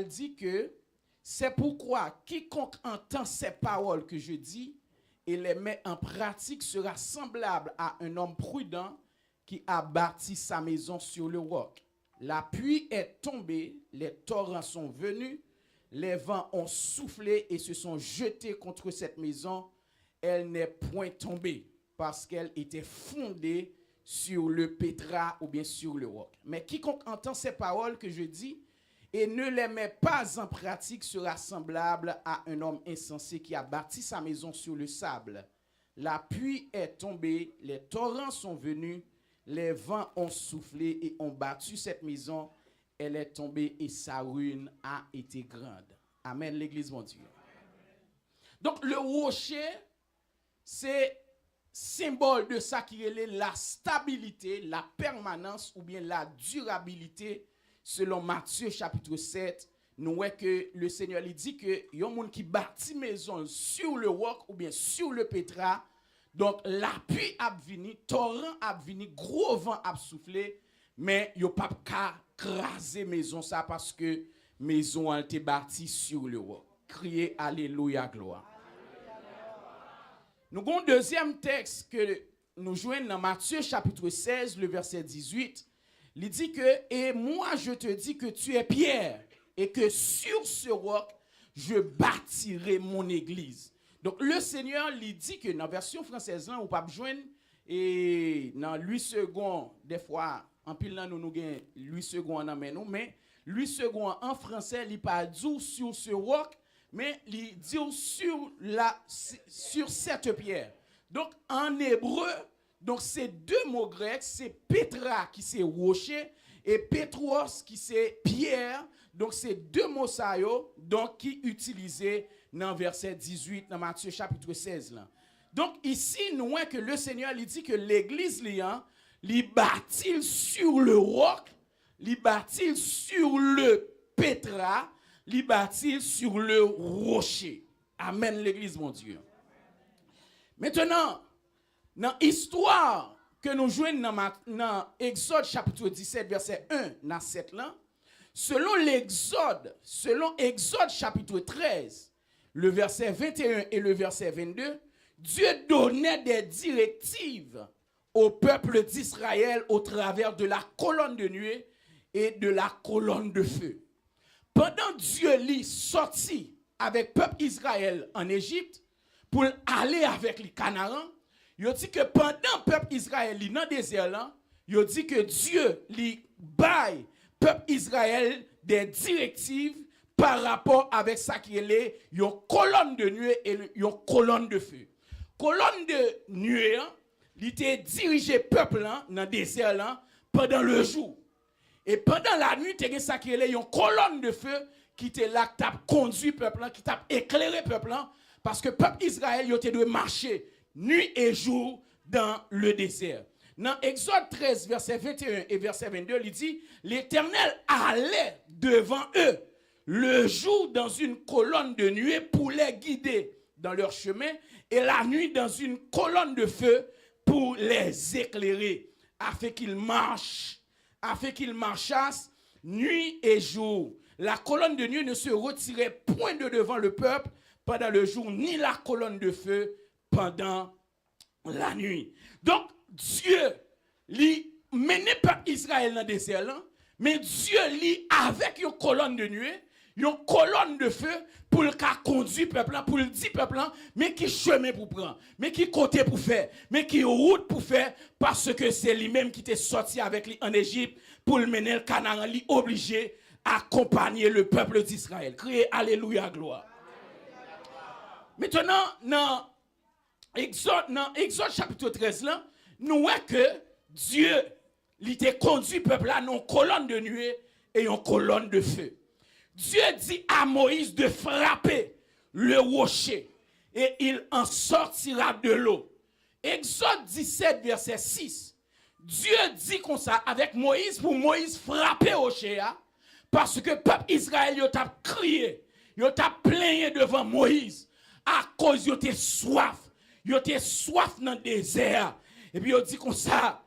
elle dit que c'est pourquoi quiconque entend ces paroles que je dis et les met en pratique sera semblable à un homme prudent qui a bâti sa maison sur le roc. La pluie est tombée, les torrents sont venus, les vents ont soufflé et se sont jetés contre cette maison. Elle n'est point tombée parce qu'elle était fondée sur le pétras ou bien sur le roc. Mais quiconque entend ces paroles que je dis et ne les met pas en pratique sera semblable à un homme insensé qui a bâti sa maison sur le sable. La pluie est tombée, les torrents sont venus, les vents ont soufflé et ont battu cette maison. Elle est tombée et sa ruine a été grande. Amen, l'Église, mon Dieu. Donc, le rocher, c'est symbole de ça qui est la stabilité, la permanence ou bien la durabilité. Selon Matthieu chapitre 7, nous voyons que le Seigneur lui dit que y a un monde qui bâtit maison sur le roc ou bien sur le pétras. Donc, la pluie a venu, torrent a venu, gros vent a soufflé, mais il n'y a pas qu'à craser maison ça parce que maison a été bâtie sur le roc. Criez Alléluia, gloire. Nous avons un deuxième texte que nous jouons dans Matthieu chapitre 16, le verset 18. Il dit que, et moi je te dis que tu es Pierre, et que sur ce roc, je bâtirai mon église. Donc le Seigneur lui dit que dans la version française, là, on ne peut pas joindre, et dans 8 secondes, des fois, en pile là, nous avons 8 secondes en main, mais 8 secondes en français, il ne pas dit sur ce roc, mais il dit sur cette pierre. Donc en hébreu, donc c'est deux mots grecs, c'est Petra qui c'est rocher et Petros qui c'est pierre. Donc c'est deux mots ça yo, donc qui utilisés dans verset 18 dans Matthieu chapitre 16 là. Donc ici nous voyons que le Seigneur lui dit que l'église li bâtit sur le roc, li bâtit sur le Petra, li bâtit sur le rocher. Amen l'église mon Dieu. Maintenant dans l'histoire que nous jouons dans Exode chapitre 17, verset 1 dans 7 là, selon Exode chapitre 13, le verset 21 et le verset 22, Dieu donnait des directives au peuple d'Israël au travers de la colonne de nuée et de la colonne de feu. Pendant Dieu l'y sorti avec le peuple Israël en Égypte pour aller avec les Canaan, il dit que pendant le peuple Israël dans le désert là, il dit que Dieu lui baille peuple Israël des directives par rapport avec ça qui est une colonne de nuée et une colonne de feu. Colonne de nuée, il était dirigé peuple là dans le désert là pendant le jour. Et pendant la nuit, il y a ça qui est une colonne de feu qui était là, qui t'a conduit peuple là, qui t'a éclairé peuple là, parce que peuple Israël il était de marcher nuit et jour dans le désert. Dans Exode 13, verset 21 et verset 22, il dit, l'Éternel allait devant eux le jour dans une colonne de nuée pour les guider dans leur chemin et la nuit dans une colonne de feu pour les éclairer afin qu'ils marchassent nuit et jour. La colonne de nuée ne se retirait point de devant le peuple pendant le jour, ni la colonne de feu pendant la nuit. Donc, Dieu lui menait peuple Israël dans le désert, là, mais Dieu lui avec une colonne de nuée, une colonne de feu pour le conduire peuple là, pour le dire peuple là, mais qui chemin pour prendre, mais qui côté pour faire, mais qui route pour faire, parce que c'est lui-même qui était sorti avec lui en Égypte pour le mener le Canaan, lui obligé à accompagner le peuple d'Israël. Criez Alléluia, gloire. Maintenant, dans Exode chapitre 13, là, nous voyons que Dieu il était conduit peuple là dans une colonne de nuée et une colonne de feu. Dieu dit à Moïse de frapper le rocher et il en sortira de l'eau. Exode 17, verset 6. Dieu dit comme ça avec Moïse pour Moïse frapper le rocher parce que le peuple Israël il a crié, il a plaigné devant Moïse à cause il était soif. Il était soif dans le désert. Et puis il dit comme ça,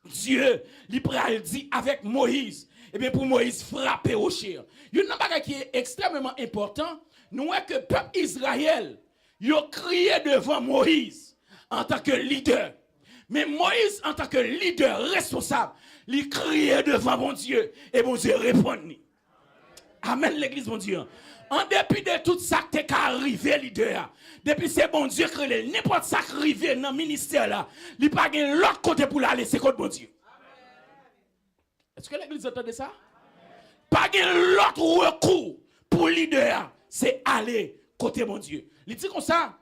Dieu, il dit avec Moïse, et bien pour Moïse frapper rocher. Il y a un bagage qui est extrêmement important, nous voyons que le peuple Israël, il a crié devant Moïse en tant que leader. Mais Moïse, en tant que leader responsable, il criait devant mon Dieu et mon Dieu répondit. Amen, l'église, mon Dieu. En dépit de tout ça qui est arrivé, leader, depuis c'est bon Dieu qui n'importe ça qui arrive dans le ministère là, il n'y a pas l'autre côté pour l'aller, c'est contre mon Dieu. Est-ce que l'église entend ça? Pas l'autre recours pour leader, c'est aller côté mon Dieu. Il dit comme ça,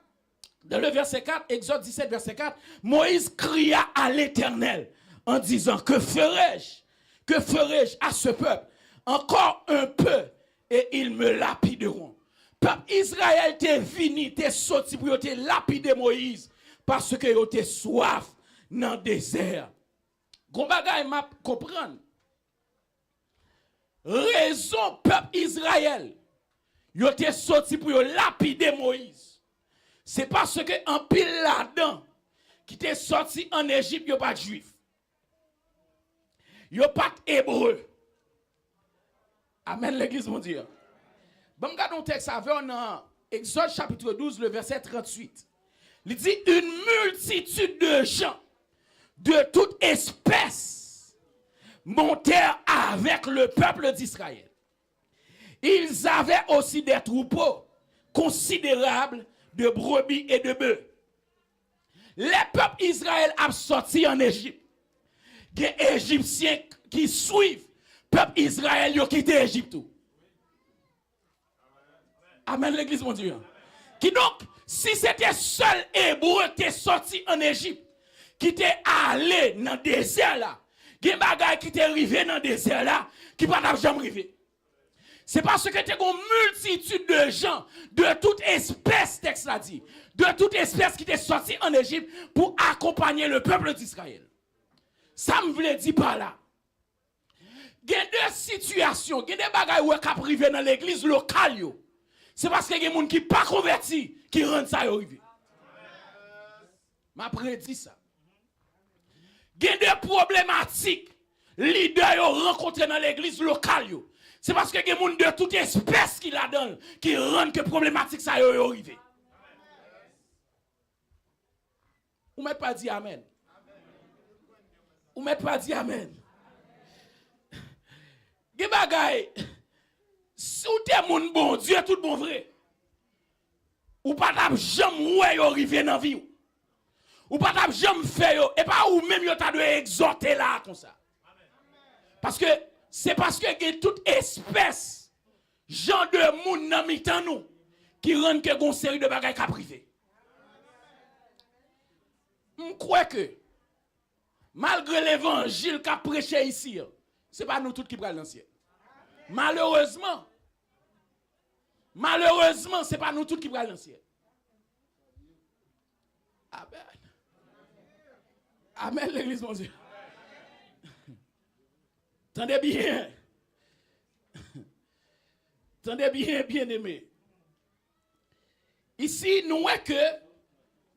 dans le verset 4, Exode 17, verset 4, Moïse cria à l'Éternel en disant, que ferai-je à ce peuple? Encore un peu et ils me lapideront. Peuple Israël t'est venu, t'est sorti pour te lapider Moïse parce que il était soif dans le désert. Gon bagay m'a comprendre. Raison peuple Israël, il était sorti pour lapider Moïse. C'est parce que en pile là-dedans qui t'est sorti en Égypte, il n'y a pas de juif. Il n'y a pas d'hébreu. Amen, l'église, mon Dieu. Bon, regardons un texte avec dans Exode chapitre 12, le verset 38. Il dit, une multitude de gens de toute espèce montèrent avec le peuple d'Israël. Ils avaient aussi des troupeaux considérables de brebis et de bœufs. Les peuples Israël ont sorti en Égypte. Les Égyptiens qui suivent peuple Israël qui ont quitté Égypte. Amen, l'église, mon Dieu. Qui donc, si c'était seul hébreu qui est sorti en Égypte, qui était allé dans le désert là, il y a des bagages qui étaient arrivés dans le désert là, qui ne peuvent jamais arriver. C'est parce que tu as une multitude de gens, de toute espèce, texte l'a dit, de toute espèce qui étaient sortis en Égypte pour accompagner le peuple d'Israël. Ça me voulait dire par là. Il y a deux situations, il y a des bagages qui arrivent dans l'église locale. C'est parce qu'il y a des gens qui ne sont pas convertis qui rendent ça arriver. Je prédit ça. Il y a des problématiques, leaders rencontrés dans l'église locale. C'est parce qu'il y a des gens de toute espèce qui la donnent, qui rendent que problématique ça arrive. Vous ne m'avez pas dit Amen. Vous ne m'avez pas dit Amen. Il y a des bagailles. Si vous êtes mon bon Dieu, tout bon vrai. Ou pas jamais arriver dans la vie. Ou pas jamais faire. Et pas ou même vous avez exhorter là comme ça. Parce que c'est parce que il y a toute espèce, genre de monde dans mitan nous, qui rendent que une série de bagailles qui privé. Je crois que, malgré l'évangile qu'a prêché ici, ce n'est pas nous tous qui prenons l'ancien. Malheureusement, ce n'est pas nous tous qui prenons l'ancien. Amen. Amen, l'église, mon Dieu. Tendez bien. Tendez bien, bien aimé. Ici, nous voyons que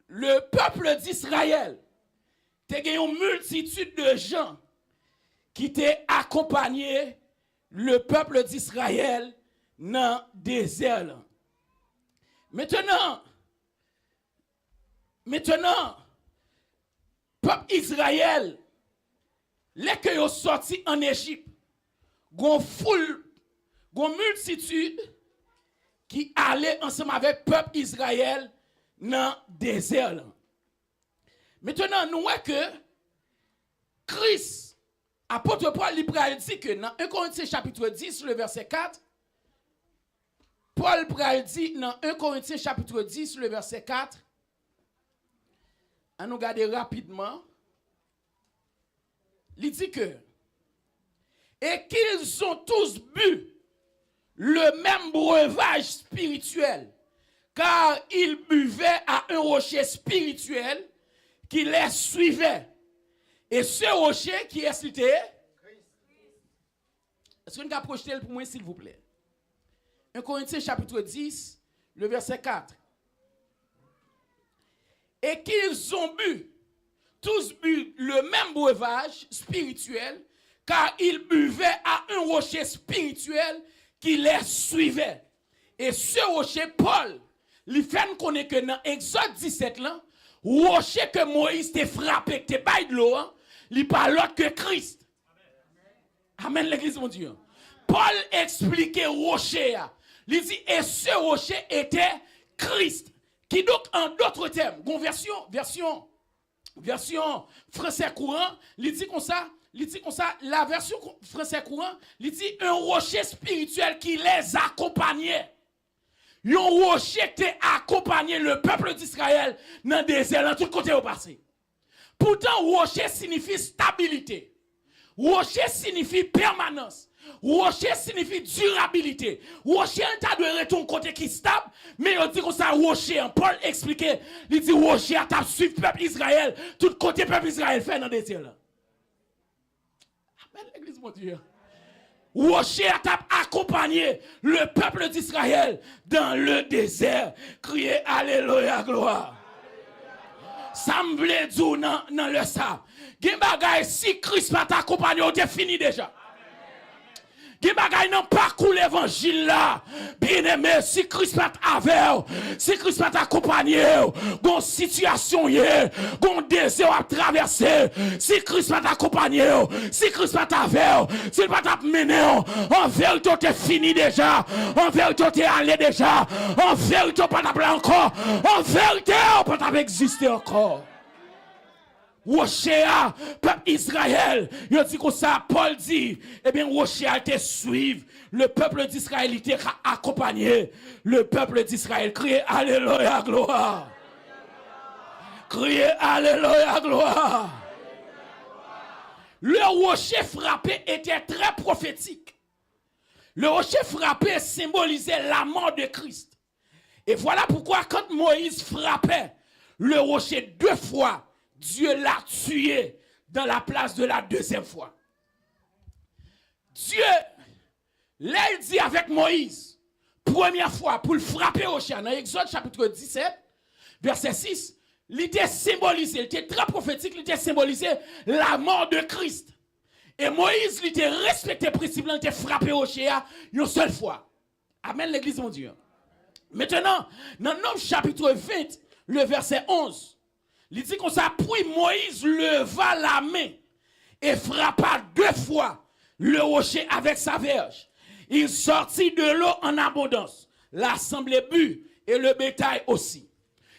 le peuple d'Israël, il y a une multitude de gens qui t'ont accompagné le peuple d'Israël dans le désert. Maintenant, peuple Israël, les que sont sortis en Égypte, une multitude qui allait ensemble avec le peuple Israël dans le désert. Maintenant, nous voyons que Christ, apôtre Paul, il dit que dans 1 Corinthiens chapitre 10, le verset 4, Paul dit dans 1 Corinthiens chapitre 10, le verset 4, on nous regarde rapidement, il dit que, et qu'ils ont tous bu le même breuvage spirituel, car ils buvaient à un rocher spirituel qui les suivait. Et ce rocher qui est cité, est-ce que nous pouvons projeter pour moi, s'il vous plaît? 1 Corinthiens chapitre 10, le verset 4. Et qu'ils ont bu, tous bu le même breuvage spirituel, car ils buvaient à un rocher spirituel qui les suivait. Et ce rocher, Paul, il fait nous connaître que dans Exode 17, là, rocher que Moïse t'a frappé, que t'es bail de l'eau, il parle l'autre que Christ. Amen, l'église, mon Dieu. Paul expliquait rocher. Il dit, et ce rocher était Christ. Qui donc, en d'autres termes, version français courant, il dit comme ça, la version français courant, il dit un rocher spirituel qui les accompagnait. Un rocher qui accompagnait le peuple d'Israël dans le désert, dans tout côté au passé. Pourtant, rocher signifie stabilité. Rocher signifie permanence. Rocher signifie durabilité. Rocher, un tas de retour côté qui stable, mais on dit que ça rocher. Paul expliquait, il dit rocher à ta suivre peuple Israël, tout côté peuple Israël fait dans le désert là. Amen, l'église, mon Dieu. Rocher a accompagné le peuple d'Israël dans le désert. Criez Alléluia, gloire. Ça me plaît dire dans le sable. Si Christ va t'accompagner, on est fini déjà. Qui bagaille non parcours l'évangile là. Bien aimé, si Christ va avec, si Christ va t'accompagner, gon situation yé, gon désir à traverser, si Christ va t'accompagner, si Christ va avec, s'il va t'amener, en vérité t'es fini déjà, en vérité t'es allé déjà, en vérité pas t'appeler encore, en vérité pas t'exister encore. Rocher, peuple Israël, il dit que ça, Paul dit, eh bien, Rocher a été suivre, le peuple d'Israël était accompagné, le peuple d'Israël criait Alléluia, gloire. Criez Alléluia, gloire. Le rocher frappé était très prophétique. Le rocher frappé symbolisait la mort de Christ. Et voilà pourquoi quand Moïse frappait le rocher 2 fois, Dieu l'a tué dans la place de la 2e fois. Dieu, là il dit avec Moïse, première fois pour le frapper au chien, dans Exode chapitre 17, verset 6, il était symbolisé, il était très prophétique, il était symbolisé la mort de Christ. Et Moïse, il était respecté principe, il était frappé au chien une seule fois. Amen, l'église, mon Dieu. Maintenant, dans Nombre chapitre 20, le verset 11, il dit qu'on ça, puis Moïse leva la main et frappa 2 fois le rocher avec sa verge. Il sortit de l'eau en abondance. L'assemblée but et le bétail aussi.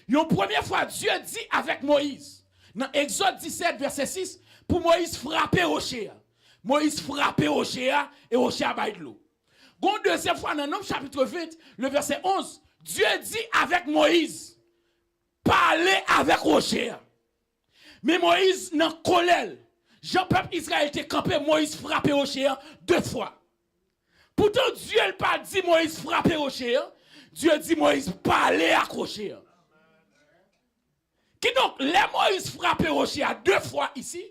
Une première fois, Dieu dit avec Moïse, dans Exode 17, verset 6, pour Moïse frapper rocher. Moïse frappait rocher et rocher a baillé de l'eau. Une deuxième fois, dans Nombre chapitre 20, le verset 11, Dieu dit avec Moïse, parler avec rocher. Mais Moïse n'a colère. Jean-Peuple Israël était campé, Moïse frappé rocher 2 fois. Pourtant Dieu n'a pas dit Moïse frappé rocher. Dieu dit Moïse parler avec rocher. Qui donc, les Moïse frappé rocher 2 fois ici,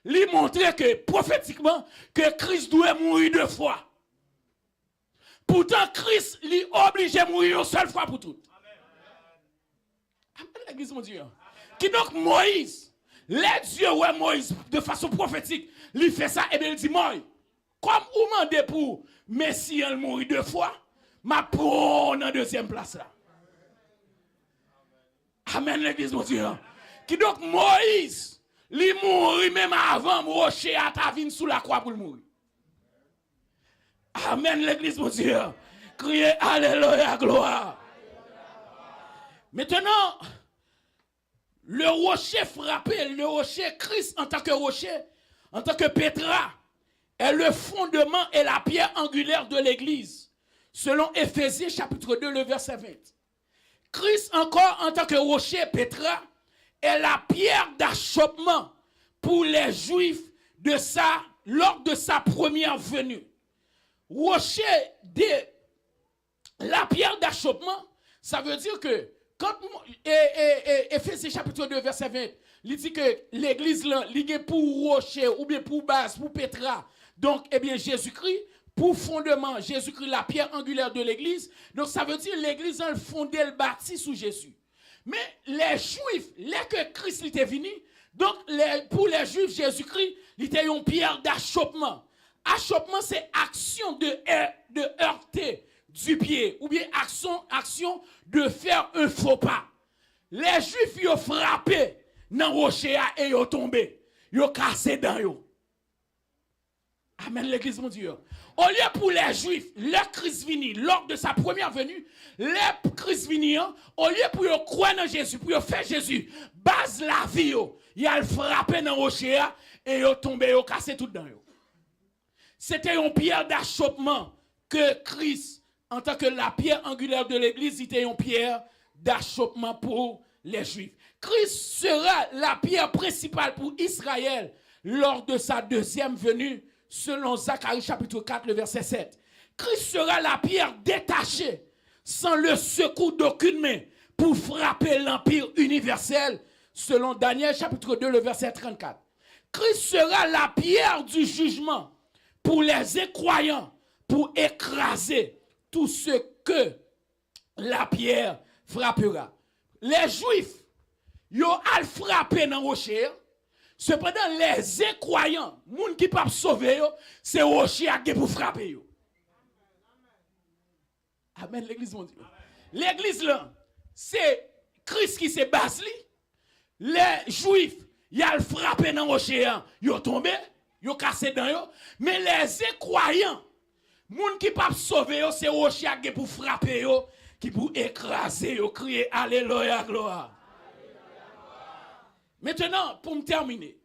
lui montrait que prophétiquement que Christ doit mourir 2 fois. Pourtant Christ lui obligé à mourir une seule fois pour toutes. Amen, l'église, mon Dieu. Qui donc Moïse, les dieux, ouais, Moïse, de façon prophétique, lui fait ça, et bien il dit, moi, comme vous demandez pour Messie, il mourit 2 fois, ma prends en 2e place là. Amen, l'église, mon Dieu. Qui donc Moïse, lui mourit même avant, rocher à ta vie sous la croix pour le mourir. Amen, l'église, mon Dieu. Criez Alléluia, gloire. Maintenant, le rocher frappé, le rocher Christ en tant que rocher, en tant que Pétra, est le fondement et la pierre angulaire de l'église, selon Éphésiens chapitre 2, le verset 20. Christ encore en tant que rocher, Pétra, est la pierre d'achoppement pour les Juifs lors de sa première venue. Rocher de la pierre d'achoppement, ça veut dire que quand Éphésiens chapitre 2 verset 20, il dit que l'église là, il est pour rocher ou bien pour base, pour Pétra. Donc eh bien Jésus-Christ pour fondement, Jésus-Christ la pierre angulaire de l'église. Donc ça veut dire l'église a fondé le bâti sous Jésus. Mais les Juifs, dès que Christ était venu, Donc, pour les Juifs, Jésus-Christ, il était une pierre d'achoppement. Achoppement, c'est action de heurter du pied, ou bien action de faire un faux pas. Les Juifs, ils ont frappé dans le rocher et ils ont tombé. Ils ont cassé dans eux. Amen, l'église, mon Dieu. Au lieu pour les Juifs, le Christ vini, lors de sa première venue, le Christ vini, au lieu pour eux croire dans Jésus, pour eux faire Jésus, base la vie, ils ont frappé dans le rocher et ils ont tombé, ils ont cassé tout dans eux. C'était une pierre d'achoppement que Christ, en tant que la pierre angulaire de l'église, était une pierre d'achoppement pour les Juifs. Christ sera la pierre principale pour Israël lors de sa deuxième venue, selon Zacharie chapitre 4, le verset 7. Christ sera la pierre détachée, sans le secours d'aucune main, pour frapper l'empire universel, selon Daniel chapitre 2, le verset 34. Christ sera la pierre du jugement pour les incroyants, pour écraser tout ce que la pierre frappera. Les Juifs, ils ont frappé dans le rocher. Cependant, les incroyants, les gens qui ne peuvent pas sauver, c'est le rocher qui pour frapper. Amen, l'église, mon Dieu. L'église, là, c'est Christ qui s'est basé. Les Juifs, ils ont frappé dans le rocher, ils ont tombé, ils ont cassé dans eux. Mais les incroyants, les gens qui ne peuvent pas sauver, c'est le rocher qui pour frapper, qui pour écraser, crier Alléluia, gloire. Maintenant, pour me terminer,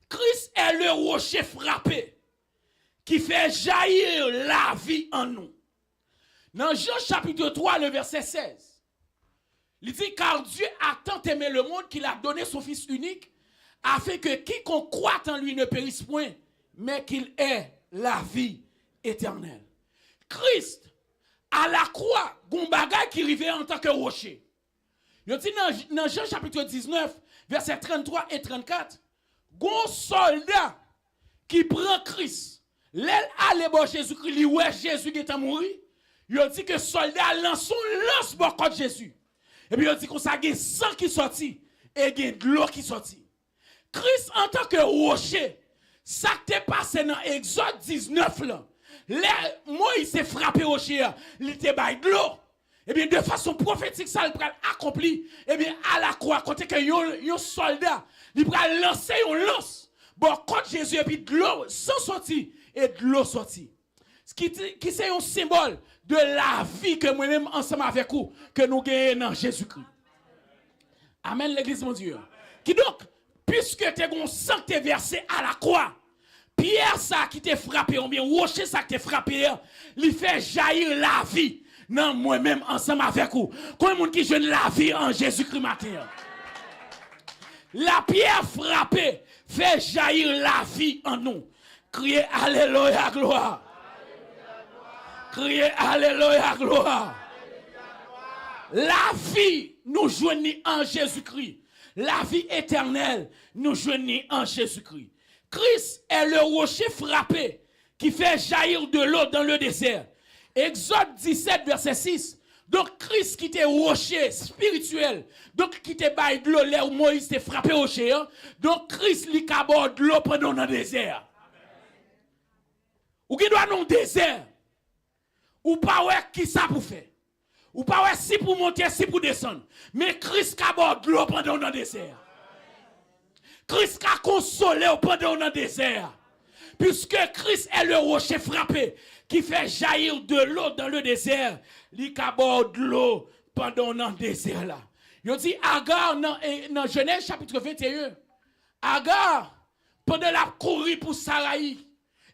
Christ est le rocher frappé qui fait jaillir la vie en nous. Dans Jean chapitre 3, le verset 16, il dit, car Dieu a tant aimé le monde qu'il a donné son Fils unique, afin que quiconque croit en lui ne périsse point, mais qu'il ait la vie éternelle. Christ, à la croix, Gombaga qui arrivait en tant que rocher. Il dit dans Jean chapitre 19, versets 33 et 34, un soldat qui prend Christ, l'aile allait voir Jésus-Christ, lui ouais Jésus qui est mort, il dit que le soldat lance son lance contre Jésus. Et puis il dit qu'on ça a sang qui sorti et de l'eau qui sorti. Christ en tant que rocher, ça qui est passé dans Exode 19 là. Moïse s'est frappé au chien, il était bail de l'eau. Et bien, de façon prophétique, ça le pral accompli. Et bien, à la croix, quand un soldat, il pral lancer un lance. Bon, quand Jésus et puis de l'eau sans sortir et de l'eau sortie. Ce qui c'est un symbole de la vie que moi-même, ensemble avec vous, que nous gagnons dans Jésus-Christ. Amen, l'église, mon Dieu. Qui donc, puisque tu as un sang qui est versé à la croix, pierre ça qui t'a frappé, ou bien rocher ça qui t'a frappé, il fait jaillir la vie. Non, moi-même, ensemble avec vous. Comme monde qui jeune la vie en Jésus-Christ matin. La pierre frappée fait jaillir la vie en nous. Criez Alléluia, gloire. Criez Alléluia, gloire. La vie nous joignit en Jésus-Christ. La vie éternelle nous joignit en Jésus-Christ. Christ est le rocher frappé qui fait jaillir de l'eau dans le désert. Exode 17, verset 6. Donc, Christ qui était rocher spirituel, donc qui était bail de l'eau, là où Moïse était frappé au rocher. Donc, Christ lui caborde de l'eau pendant le désert. Ou qui doit dans le désert, ou pas ouais qui ça pour faire. Ou pas ouais si pour monter, si pour descendre. Mais Christ caborde de l'eau pendant le désert. Christ a consolé pendant le désert. Puisque Christ est le rocher frappé qui fait jaillir de l'eau dans le désert, il caborde de l'eau pendant le désert là. Il dit Agar dans Genèse chapitre 21. Agar, pendant la courir pour Sarai.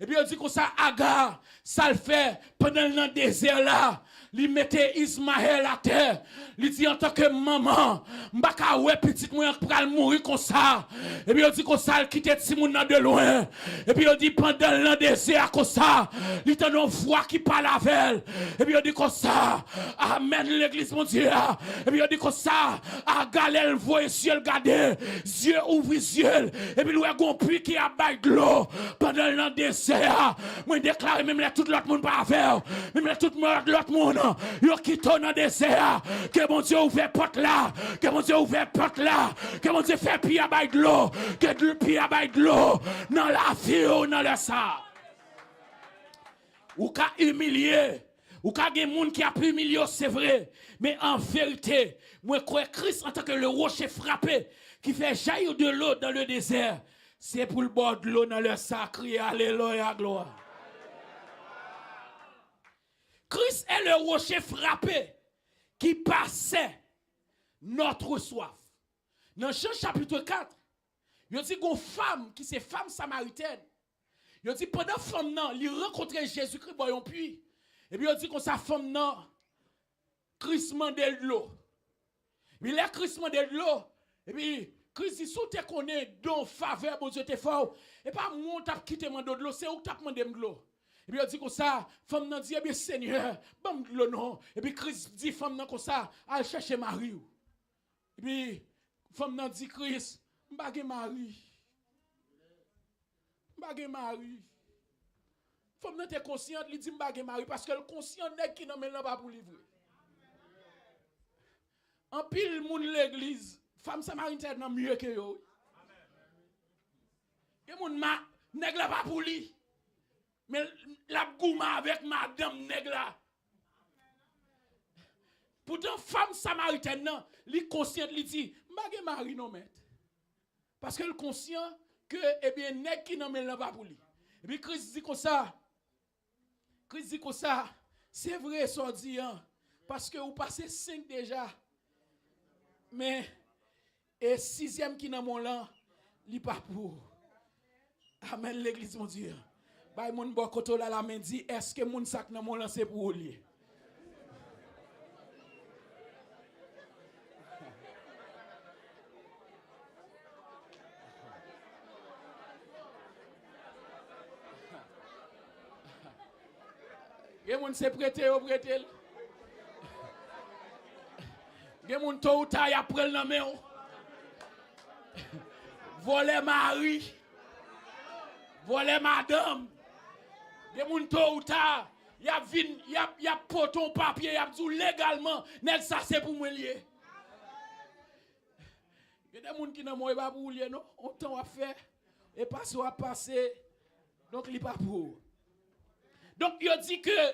Et puis il dit que ça Agar, ça le fait pendant le désert là. Il mettait Ismaël à terre. Il dit en tant que maman, m'baka ouais petite moi pral mourir comme ça. Et puis il dit comme ça il quitte Timoun de loin. Et puis il dit pendant le désert comme ça, il t'a une voix qui parle avec elle. Et puis il dit comme ça, amen l'église mon Dieu. Et puis il dit comme ça, à Galel voit ciel garder, Dieu ouvre ciel. Et puis il y a un puits qui a bail de l'eau pendant le désert. Moi déclare même là tout l'autre monde pas faire. Même là tout l'autre monde monde, yo quitté dans le désert, que mon Dieu ouvre porte là, que mon Dieu ouvre porte là, que mon Dieu fait pied à de l'eau, que du pied à de l'eau, dans la vie ou dans le sang. Ou ka humilier, ou ka gen moun qui a pu humilier, c'est vrai, mais en vérité, moi crois Christ en tant que le rocher frappé qui fait jaillir de l'eau dans le désert, c'est pour le bord de l'eau dans le sacré, alléluia, gloire. Christ est le rocher frappé qui passait notre soif. Dans Jean chapitre 4, il dit qu'une femme qui c'est femme samaritaine, il dit pendant que femme nan, il rencontrait Jésus-Christ dans un puits. Et puis il dit que sa femme nan, Christ mande de l'eau. Mais là Christ mande de l'eau. Et puis Christ dit si tu connais don faveur bon Dieu t'es fort. Et pas moi t'a quitté mande de l'eau, c'est où t'a demandé de l'eau. Et puis il dit comme ça, femme nan dit eh bien Seigneur, bon de l'eau non. Et puis Christ dit femme nan comme ça, allez chercher Marie. Et puis femme nan dit Christ, m'bagé Marie. M'bagé Marie. Femme nan t'es consciente, il dit m'bagé Marie parce que le conscient n'est qui nan men pas pour livrer. En pile moun l'église, femme samaritaine nan mieux que yo. Et moun ma nèg la pas pour lui. Mais la gouma avec madame nèg la. Pourtant femme samaritaine nan, li conscient li dit m'bagé Marie non met. Parce que le conscient que eh bien nèg qui nan men pas pour lui. Et puis Christ dit comme ça. Christ dit comme ça, c'est vrai ça dit hein, parce que vous passez 5 déjà. Mais et 6e qui dans mon lan, li pas pour. Amen l'église mon Dieu. Bay moun bo koto la main dit est-ce que moun sak dans mon lan c'est pour lui? Gen moun se prêté ou prêté. Gen moun to ou ta y a prel nan men ou. Voler mari. Voler madame. Gen moun to ou ta y a vin y a poton papier y a dou légalement nèg ça c'est pour moi lié. Gen des moun qui nan moi pas pour lié non, on temps à faire et pas soit passer. Donc li pas pour. Donc, il dit que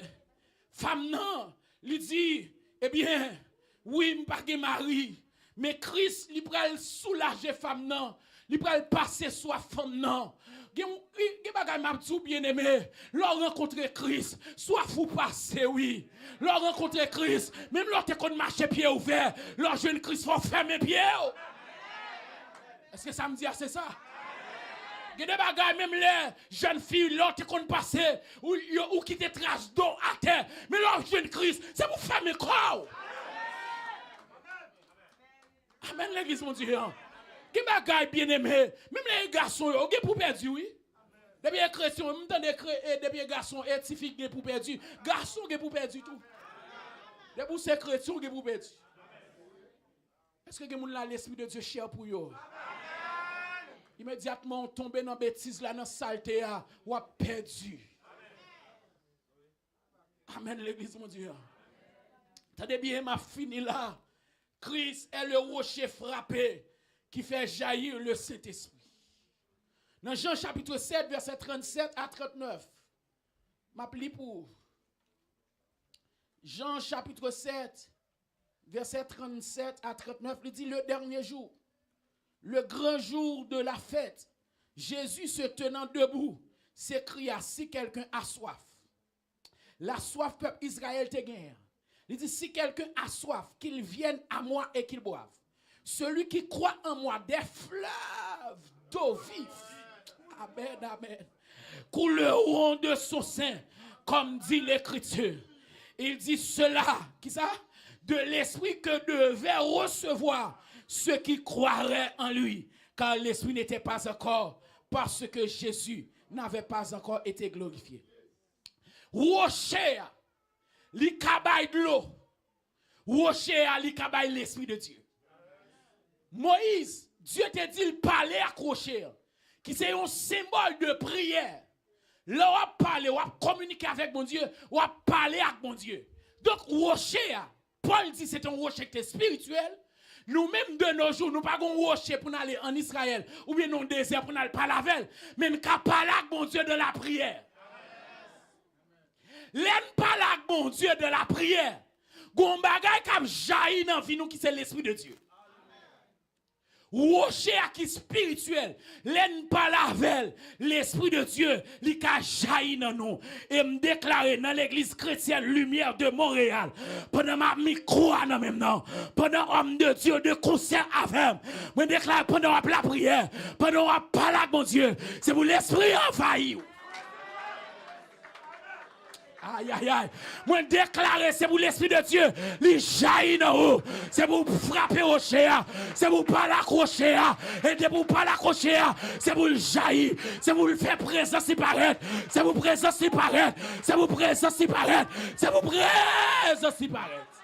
femme non, il dit, eh bien, oui, m'pas gen mari, mais Christ, il pral soulager femme non, il pral passer soit femme non. Gen bagay m'a tout bien aimé, leur rencontrer Christ, soit fou passer oui. Leur rencontrer Christ, même leur te kon marcher pied ouvert, leur jeune Christ faut fermer pied. Est-ce que ça me dit c'est ça? Il y a des bagages, même les jeunes filles, l'autre qui ont passé, ou qui te trace d'eau à terre. Mais leur jeune Christ, c'est pour faire mes corps. Amen, l'église, mon Dieu. Qui bagaille bien aimé, même les garçons, ils ont pour perdu, oui. Depuis les chrétiens, depuis les garçons, éthiques, ils ont pour perdu. Garçons, ils ont pour perdu tout. Depuis ces chrétiens, ils ont pour perdu. Est-ce que vous avez l'esprit de Dieu cher pour eux? Immédiatement on tombe dans bêtise là dans saleté ou a perdu. Amen l'église mon Dieu. Attendez bien m'a fini là. Christ est le rocher frappé qui fait jaillir le Saint-Esprit. Dans Jean chapitre 7 verset 37 à 39. M'a pli pour Jean chapitre 7 verset 37 à 39, il dit le dernier jour, le grand jour de la fête, Jésus se tenant debout, s'écria, si quelqu'un a soif, la soif peuple Israël te gagne. Il dit, si quelqu'un a soif, qu'il vienne à moi et qu'il boive. Celui qui croit en moi, des fleuves d'eau vive, amen, amen, couleront de son sein, comme dit l'Écriture. Il dit cela, qui ça? De l'esprit que devait recevoir ceux qui croiraient en lui, car l'esprit n'était pas encore, parce que Jésus n'avait pas encore été glorifié. Rocher, li kabay de l'eau. Rocher, li kabay l'esprit de Dieu. Moïse, Dieu te dit il parlait à Rocher, qui c'est un symbole de prière. Là, on va parler, on va communiquer avec mon Dieu, on va parler avec mon Dieu. Donc, rocher, Paul dit c'est un rocher qui est spirituel. Nous-mêmes de nos jours, nous pas un rocher pour aller en Israël ou bien dans le désert pour aller parler avec, mais nous pas parler avec mon Dieu de la prière. L'aime parler avec mon Dieu de la prière. Gon bagay comme jaillit dans vie nous qui c'est l'esprit de Dieu. Rocher qui spirituel, l'aime parler avec l'esprit de Dieu, li ka jaillit dans nous et me déclarer dans l'église chrétienne Lumière de Montréal pendant ma micro dans même nom, pendant homme de Dieu de concert avec me déclare pendant la prière, pendant on parle avec mon Dieu, c'est pour l'esprit envahi. Aïe, aïe, aïe. Moi, déclarer, c'est pour l'Esprit de Dieu. Les jaillit dans haut. C'est pour frapper au chien. C'est pour pas l'accrocher. Et c'est pour pas l'accrocher. C'est pour le jaillir. C'est pour le faire présence y paraître. C'est pour présence y paraître. C'est pour présence y paraître. C'est pour présence y paraître.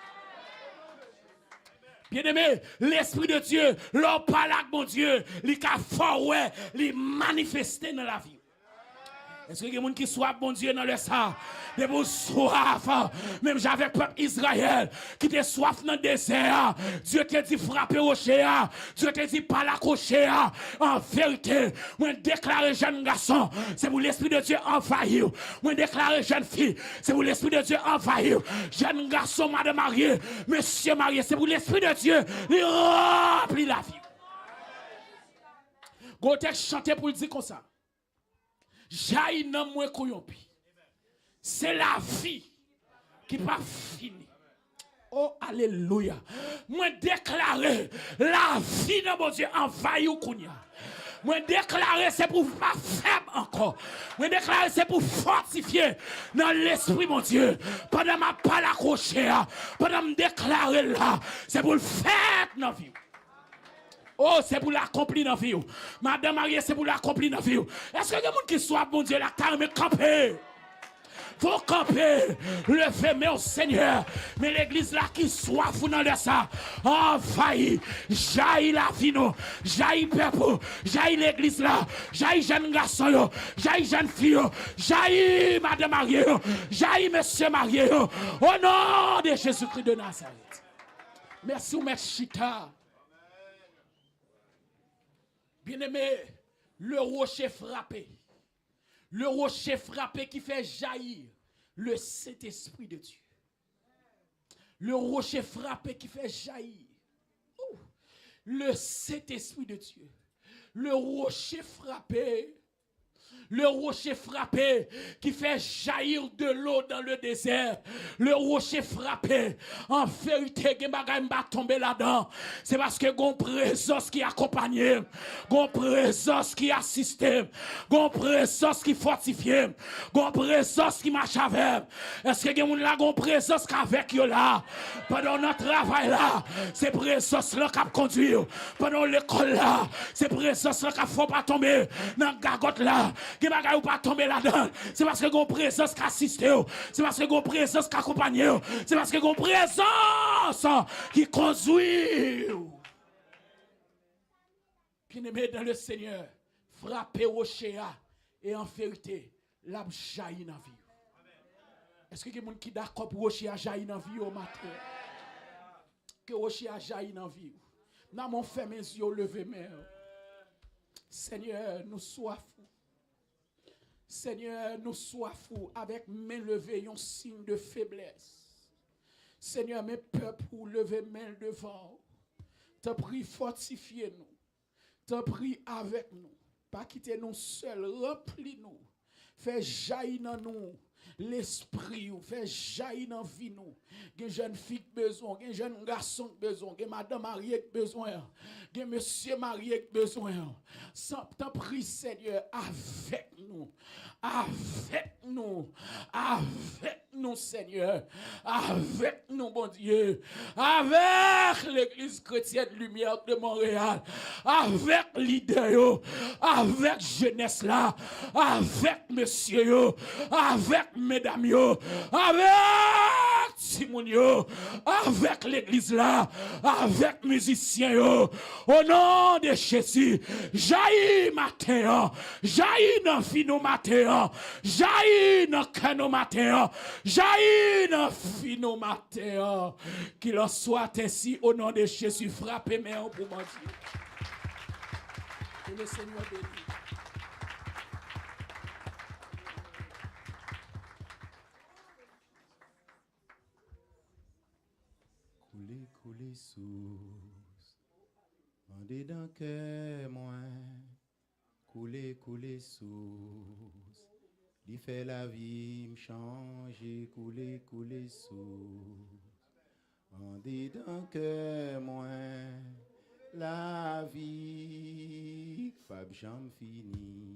Bien-aimé, l'Esprit de Dieu, l'on parle avec mon Dieu. Il a fort, ouais, il manifester dans la vie. Est-ce qu'il y a des gens qui soif, bon Dieu, dans le sang? Des gens soif. Même j'avais le peuple Israël qui était soif dans le désert. Dieu t'a dit frapper au chien. Dieu t'a dit pas l'accrocher. En vérité, moi déclarer jeune garçon, c'est pour l'Esprit de Dieu envahir. Moi déclarer jeune fille, c'est pour l'Esprit de Dieu envahir. Jeune garçon, madame mariée, monsieur marié, c'est pour l'Esprit de Dieu. Il remplit la vie. Gotek chanter pour dire comme ça. Jaï nan mwen koyompi. C'est la vie qui pas fini. Oh, alléluia. Moi déclarer la vie de mon Dieu envahit ou kounya. Moi déclarer c'est pour pas faible encore. Moi déclarer c'est pour fortifier dans l'esprit mon Dieu. Pendant ma pas l'accrocher, pendant me déclarer là, c'est pour le faire dans la vie. Oh, c'est pour l'accomplir dans la vie. Madame Marie, c'est pour l'accomplir dans la vie. Est-ce qu'il y a des gens qui soient bon Dieu la calme camper? Faut camper, lever mais au Seigneur. Mais l'église là qui soif dans le ça, envahit, jaillit la vie, jaillit peuple, jaillit l'église là, jaillit jeune garçon, jaillit jeune fille, jaillit madame mariée, jaillit monsieur marié. Au nom de Jésus-Christ de Nazareth. Merci ou maître Chita. Bien-aimé, le rocher frappé. Le rocher frappé qui fait jaillir le Saint-Esprit de Dieu. Le rocher frappé qui fait jaillir le Saint-Esprit de Dieu. Le rocher frappé. Le rocher frappé qui fait jaillir de l'eau dans le désert. Le rocher frappé. En vérité, il va tomber là-dedans. C'est parce que gon présence qui accompagne, gon présence qui assiste, gon présence qui fortifie, gon présence qui marche avec. Est-ce que vous avez gon présence qu'avec vous là? Pendant notre travail là, c'est présence là qui conduit. Pendant l'école là, c'est présence là qui ne faut pas tomber dans la gagotte là. Qui bagay ou pas tomber là-dedans. C'est parce que gon présence qui assiste. C'est parce que gon présence qui accompagne. C'est parce que gon présence qui conduit. Bien-aimé dans le Seigneur, frappez au chéa et en vérité, la jaillit dans la vie. Est-ce que y a des gens qui d'accord pour au chéa jaillit dans la vie au matin? Que au chéa jaillit dans la vie. Dans mon fait mes yeux lever mes mains. Seigneur, nous soifs. Seigneur, nous soifs avec main levée, un signe de faiblesse. Seigneur, mes peuples, levez main devant. T'as pris, fortifiez-nous. T'as pris avec nous. Pas quitter nous seuls, remplis-nous. Fais jaillir dans nous l'esprit, fais jaillir dans la vie nous. Des jeunes filles besoin, des jeunes garçons besoin, des madame mariée besoin, des monsieur marié besoin. Sans t'en prie Seigneur, avec nous. Avec nous Seigneur, avec nous bon Dieu, avec l'église chrétienne Lumière de Montréal, avec l'idée, avec jeunesse là, avec monsieur, avec mesdames, avec Simonio, avec l'église là, avec musiciens, au nom de Jésus, jaillit matin, jaillit dans fino matin, jaillit dans cano matin, jaillit dans nos matin. Qu'il en soit ainsi au nom de Jésus. Frappez mes mains pour mon Dieu. Que le Seigneur bénisse. Couler, couler source, en dedans que moi, couler, couler source, il fait la vie me changer, couler, couler source, en dedans que moi, la vie, pas jamais fini.